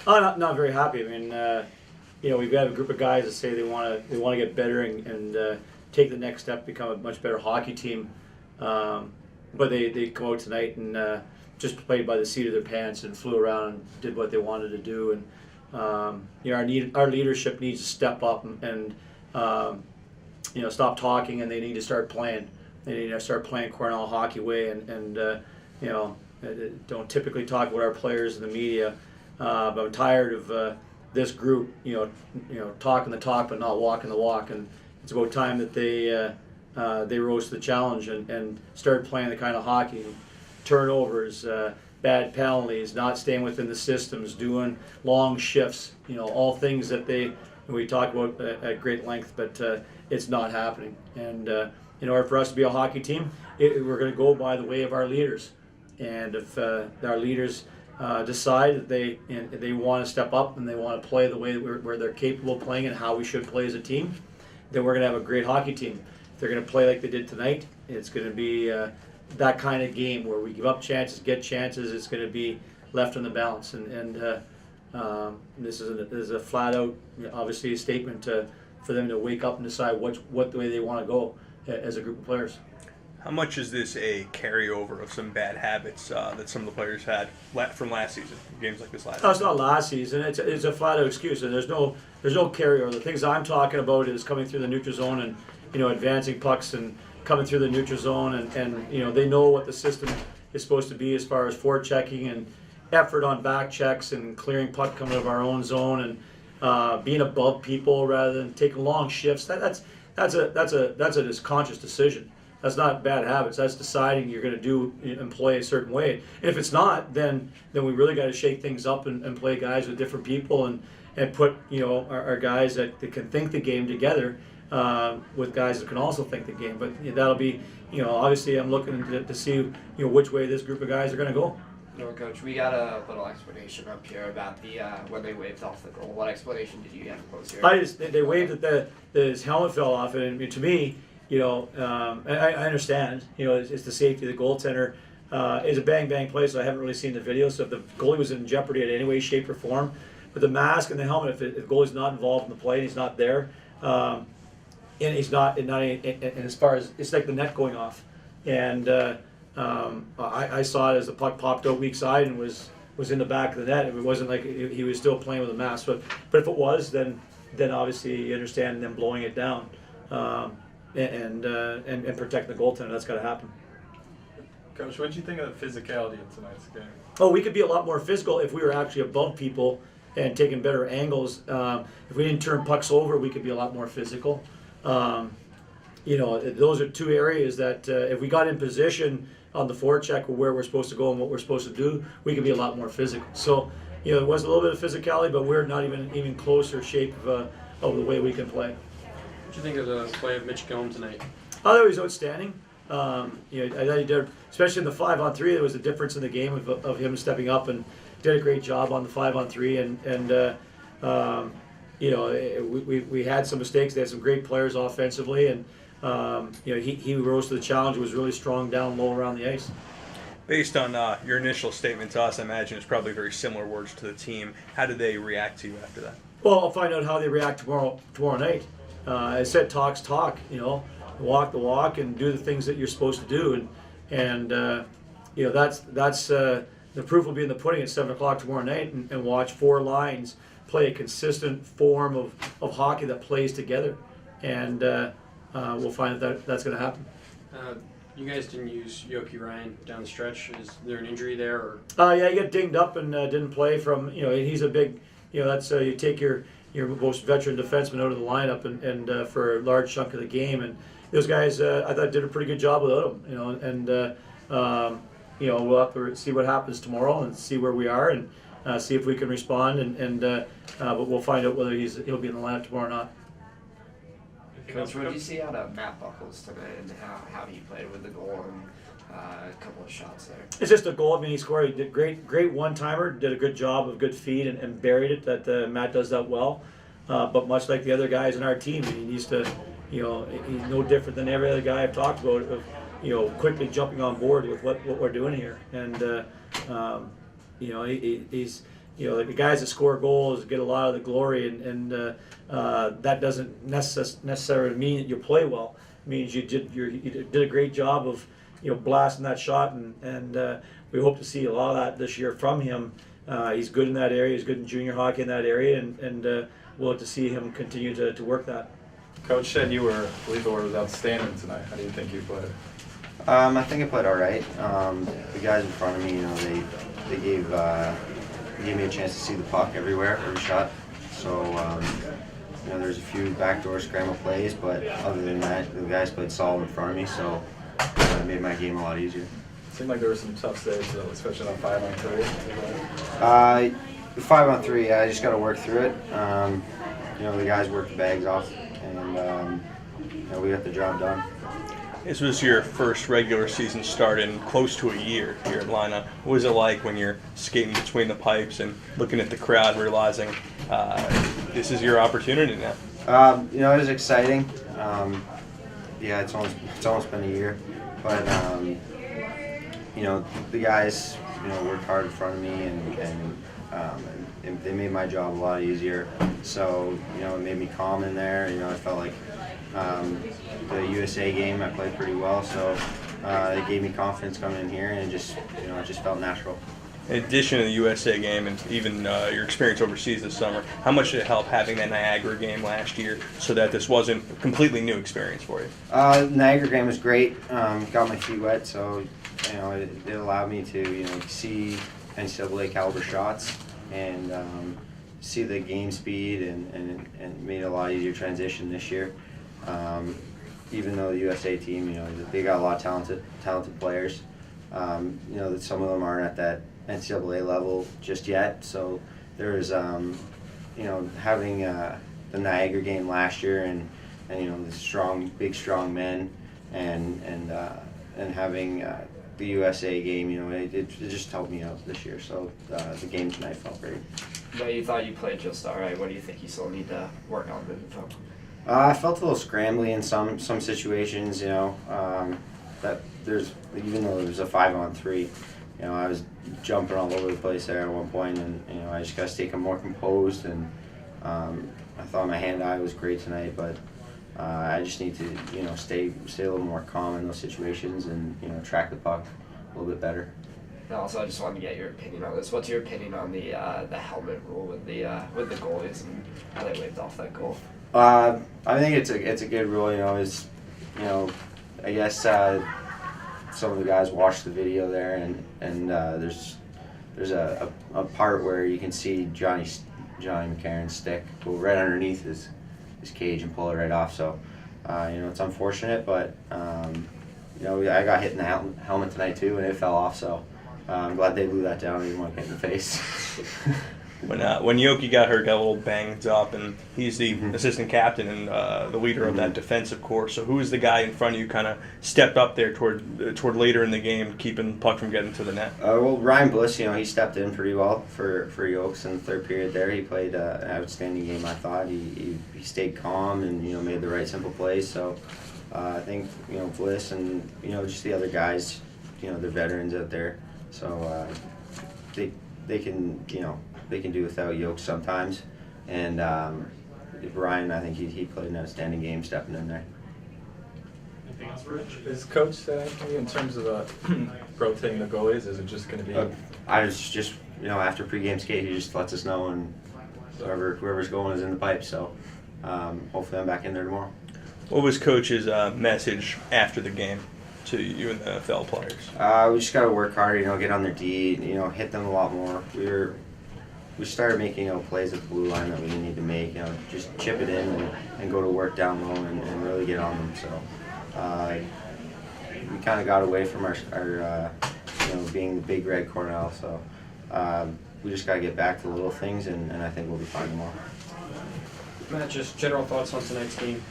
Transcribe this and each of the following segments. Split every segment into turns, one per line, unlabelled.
Not very happy. I mean, we've got a group of guys that say they want to get better and take the next step, become a much better hockey team. But they come out tonight and just played by the seat of their pants and flew around and did what they wanted to do. And our leadership needs to step up and stop talking, and they need to start playing. They need to start playing Cornell hockey way, and don't typically talk about our players in the media. But I'm tired of this group, talking the talk but not walking the walk, and it's about time that they rose to the challenge and started playing the kind of hockey. Turnovers, bad penalties, not staying within the systems, doing long shifts, all things that we talk about at great length, but it's not happening. And in order for us to be a hockey team, we're going to go by the way of our leaders. And if our leaders decide that they want to step up and they want to play the way that where they're capable of playing and how we should play as a team, then we're going to have a great hockey team. If they're going to play like they did tonight, it's going to be that kind of game where we give up chances, get chances. It's going to be left on the balance. And this is a flat out, obviously, a statement for them to wake up and decide what the way they want to go as a group of players.
How much is this a carryover of some bad habits that some of the players had from last season, games like this last season?
No, it's not last season. It's a flat out excuse, and there's no carryover. The things I'm talking about is coming through the neutral zone and advancing pucks and coming through the neutral zone, and they know what the system is supposed to be as far as forechecking and effort on back checks and clearing puck coming out of our own zone and being above people rather than taking long shifts. That's a conscious decision. That's not bad habits. That's deciding you're going to do and play a certain way. And if it's not, then we really got to shake things up and play guys with different people and put our guys that can think the game together with guys that can also think the game. But that'll be obviously I'm looking to see which way this group of guys are going to go.
Coach, we got a little explanation up here about the when they waved off the goal. What explanation did you have to post here?
They waved that his helmet fell off, and to me, I understand. It's the safety of the goaltender. It's a bang play, so I haven't really seen the video. So if the goalie was in jeopardy in any way, shape, or form, but the mask and the helmet, if the goalie's not involved in the play, and he's not there, and he's not, and as far as it's like the net going off, and I saw it as the puck popped out weak side and was in the back of the net. It wasn't like he was still playing with a mask, but if it was, then obviously you understand them blowing it down. And protect the goaltender. That's got to happen.
Coach, what did you think of the physicality in tonight's game?
Oh, we could be a lot more physical if we were actually above people and taking better angles. If we didn't turn pucks over, we could be a lot more physical. Those are two areas that if we got in position on the forecheck where we're supposed to go and what we're supposed to do, we could be a lot more physical. So, it was a little bit of physicality, but we're not even closer shape of the way we can play.
What do you think of the play of Mitch Gillam tonight?
I thought he was outstanding. I thought he did, especially in the 5-on-3. There was a difference in the game of him stepping up and did a great job on the 5-on-3. We had some mistakes. They had some great players offensively, and he rose to the challenge. Was really strong down low around the ice.
Based on your initial statement to us, I imagine it's probably very similar words to the team. How did they react to you after that? Well,
I'll find out how they react tomorrow night. I said talk's talk, walk the walk and do the things that you're supposed to do, and that's the proof will be in the pudding at 7:00 tomorrow night, and watch four lines play a consistent form of hockey that plays together, and we'll find that's going to happen.
You guys didn't use Yoki Ryan down the stretch. Is there an injury there? Or?
Yeah, he got dinged up and didn't play from. He's a big. That's you take your most veteran defenseman out of the lineup and for a large chunk of the game, and those guys I thought did a pretty good job without him. We'll have to see what happens tomorrow and see where we are and see if we can respond but we'll find out whether he'll be in the lineup tomorrow or not.
Coach, what did you see out of Matt Buckles tonight and how he played with the goal and a couple of shots there? It's
just a goal. I mean, he scored. He did great one-timer. Did a good job of good feed and buried it. That Matt does that well. But much like the other guys in our team, he needs to, he's no different than every other guy I've talked about. Of quickly jumping on board with what we're doing here. And he's the guys that score goals get a lot of the glory, and that doesn't necessarily mean that you play well. It means you did a great job of blasting that shot, and we hope to see a lot of that this year from him. He's good in that area. He's good in junior hockey in that area, and we'll have to see him continue to work that.
Coach said you were, I believe the word was outstanding tonight. How do you think you played?
I think I played all right. The guys in front of me, they gave me a chance to see the puck everywhere, every shot. So, there's a few backdoor scramble plays, but other than that, the guys played solid in front of me, so it made my game a lot easier.
It seemed like there were some tough stages, though, especially on 5-on-3.
5-on-3, yeah, I just got to work through it. The guys worked the bags off, and we got the job done.
This was your first regular season start in close to a year here at Lynah. What was it like when you're skating between the pipes and looking at the crowd, realizing this is your opportunity now?
It was exciting. It's almost been a year, but the guys worked hard in front of me, and they made my job a lot easier. So it made me calm in there. I felt like the USA game I played pretty well, so it gave me confidence coming in here, and it just felt natural.
In addition to the USA game and even your experience overseas this summer, how much did it help having that Niagara game last year so that this wasn't a completely new experience for you?
Niagara game was great. Got my feet wet, so it allowed me to see NCAA caliber shots and see the game speed, and made it a lot easier transition this year. Even though the USA team, they got a lot of talented players. Some of them aren't at that NCAA level just yet. So there's, having the Niagara game last year, and the big strong men, and having the USA game, it just helped me out this year. So the game tonight felt great.
But you thought you played just all right. What do you think you still need to work on moving forward?
I felt a little scrambly in some situations, that there's, even though it was a 5-on-3, I was jumping all over the place there at one point, and I just got to stay more composed, and I thought my hand-eye was great tonight, but I just need to stay a little more calm in those situations, and track the puck a little bit better.
And also, I just wanted to get your opinion on this. What's your opinion on the helmet rule with the goalies and how they waved off that goal?
I think it's a good rule. I guess some of the guys watched the video there, and there's a part where you can see Johnny McCarron's stick go right underneath his cage and pull it right off. So it's unfortunate, but I got hit in the helmet tonight too, and it fell off. So I'm glad they blew that down. I didn't want to get in the face.
When Yoki got hurt, got a little banged up, and he's the assistant captain and the leader of that defensive corps. So who is the guy in front of you kind of stepped up there toward later in the game, keeping the puck from getting to the net?
Well, Ryan Bliss, he stepped in pretty well for Yokes in the third period there. He played an outstanding game, I thought. He stayed calm and made the right simple plays. So I think Bliss and just the other guys, they're veterans out there. So they can they can do without Yokes sometimes, and Ryan, I think he played an outstanding game stepping in there.
Anything else, Rich? Is Coach said anything in terms of rotating the goalies? Is it just going to be?
I just after pregame skate, he just lets us know, and whoever's going is in the pipe. So hopefully I'm back in there tomorrow.
What was Coach's message after the game to you and the fellow players?
We just got to work harder, get on their D, hit them a lot more. We started making plays at the blue line that we didn't need to make, just chip it in and go to work down low and really get on them. So we kind of got away from our being the big red Cornell. So we just got to get back to the little things, and I think we'll be fine tomorrow.
Matt, just general thoughts on tonight's game.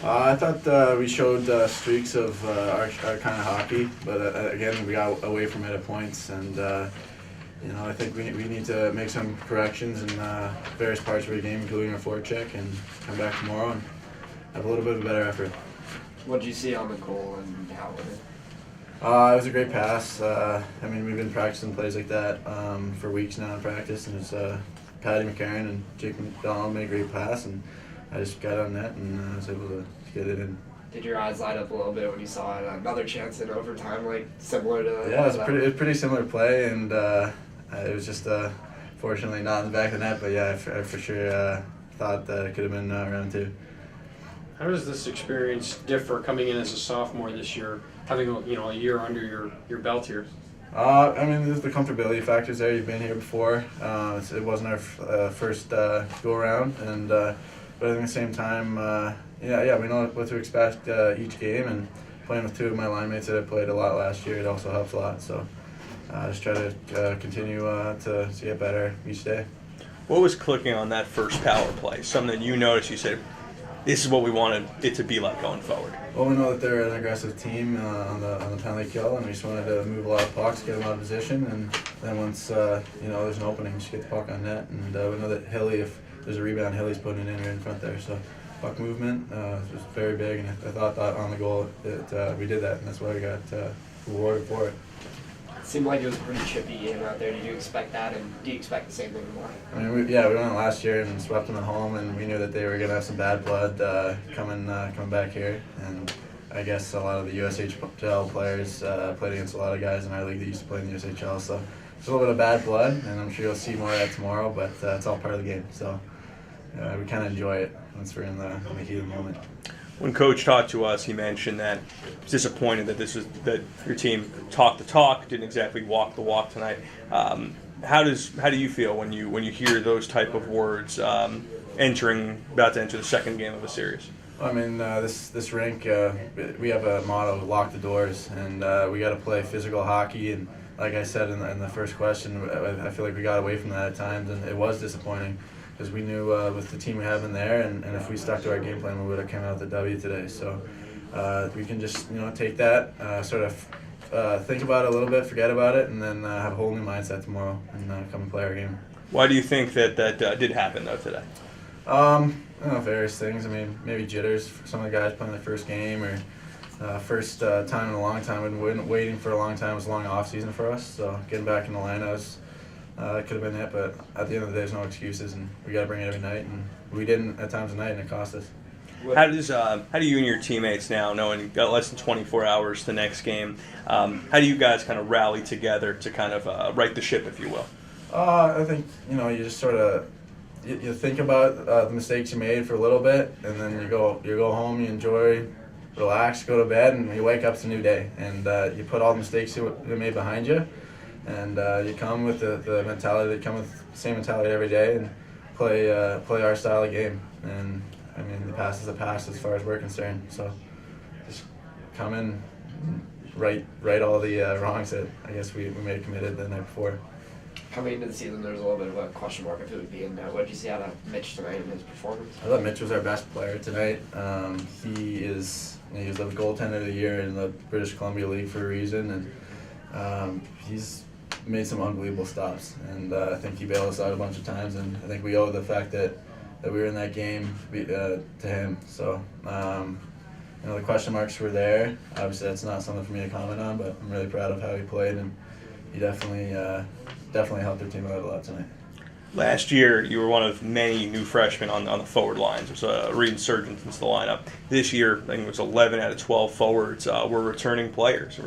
I thought we showed streaks of our kind of hockey, but again, we got away from it at points, and I think we need to make some corrections in various parts of the game, including our forecheck, and come back tomorrow and have a little bit of a better effort.
What did you see on the goal, and how
It was a great pass. I mean, we've been practicing plays like that for weeks now in practice, and it's Patty McCarron and Jake McDonald made a great pass, and I just got on net and was able to get it in.
Did your eyes light up a little bit when you saw another chance in overtime, like similar to?
Yeah, it was a pretty similar play, and it was just fortunately not in the back of the net, but yeah, I for sure thought that it could have been round 2.
How does this experience differ coming in as a sophomore this year, having a year under your belt here?
I mean, there's the comfortability factors there. You've been here before. It wasn't our first go around, and but at the same time, yeah, we know what to expect each game, and playing with 2 of my line mates that I played a lot last year, it also helps a lot. So just try to continue to get better each day.
What was clicking on that first power play? Something that you noticed, you said, this is what we wanted it to be like going forward.
Well, we know that they're an aggressive team on the penalty kill, and we just wanted to move a lot of pucks, get them out of position, and then once there's an opening, just get the puck on net. And we know that Hilly, if there's a rebound, Hilly's putting it in right in front there. So puck movement was very big, and I thought that on the goal that we did that, and that's why we got rewarded for it.
It seemed like it was a pretty chippy game out there. Did you expect that, and do you expect the same thing tomorrow?
I mean, we went last year and swept them at home, and we knew that they were going to have some bad blood coming back here. And I guess a lot of the USHL players played against a lot of guys in our league that used to play in the USHL. So there's a little bit of bad blood, and I'm sure you'll see more of that tomorrow, but it's all part of the game. So we kind of enjoy it once we're in the heat of the moment.
When Coach talked to us, he mentioned that he's disappointed that your team talked the talk, didn't exactly walk the walk tonight. How do you feel when you hear those type of words about to enter the second game of a series?
I mean, this rink, we have a motto: lock the doors, and we got to play physical hockey. And like I said in the first question, I feel like we got away from that at times, and it was disappointing. Because we knew with the team we have in there, and if we stuck to our game plan, we would have come out with the W today. So we can just take that, sort of think about it a little bit, forget about it, and then have a whole new mindset tomorrow and come and play our game.
Why do you think that did happen though today?
Various things. I mean, maybe jitters for some of the guys playing their first game, or first time in a long time. We've been waiting for a long time. It was a long off season for us, so getting back in the lineups. It could have been it, but at the end of the day, there's no excuses, and we got to bring it every night, and we didn't at times tonight, and it cost us.
How do you and your teammates now, knowing you've got less than 24 hours to the next game, how do you guys kind of rally together to kind of right the ship, if you will?
I think you just sort of you think about the mistakes you made for a little bit, and then you go home, you enjoy, relax, go to bed, and you wake up to a new day, and you put all the mistakes you made behind you. And you come with the mentality, they come with the same mentality every day, and play our style of game. And I mean, the past is the past as far as we're concerned. So just come in, right all the wrongs that I guess we made committed the night before.
Coming into the season, there was a little bit of a question mark of who would be in there. What did you see out of Mitch tonight in his performance?
I thought Mitch was our best player tonight. He was the goaltender of the year in the British Columbia League for a reason, and he's made some unbelievable stops, and I think he bailed us out a bunch of times, and I think we owe the fact that we were in that game to him. So the question marks were there. Obviously that's not something for me to comment on, but I'm really proud of how he played, and he definitely helped their team out a lot tonight.
Last year, you were one of many new freshmen on the forward lines. It was a resurgence into the lineup. This year, I think it was 11 out of 12 forwards were returning players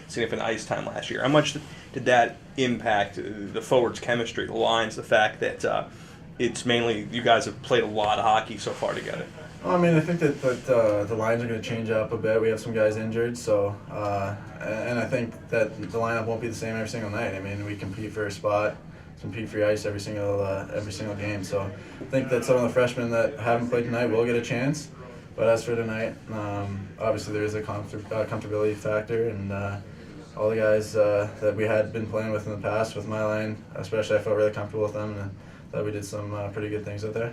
significant ice time last year. How much did that impact the forwards' chemistry, the lines, the fact that it's mainly you guys have played a lot of hockey so far together?
Well, I mean, I think that the lines are going to change up a bit. We have some guys injured, so and I think that the lineup won't be the same every single night. I mean, we compete for a spot. Compete for ice every single game. So I think that some of the freshmen that haven't played tonight will get a chance. But as for tonight, obviously there is a comfortability factor, and all the guys that we had been playing with in the past with my line, especially, I felt really comfortable with them, and thought we did some pretty good things out there.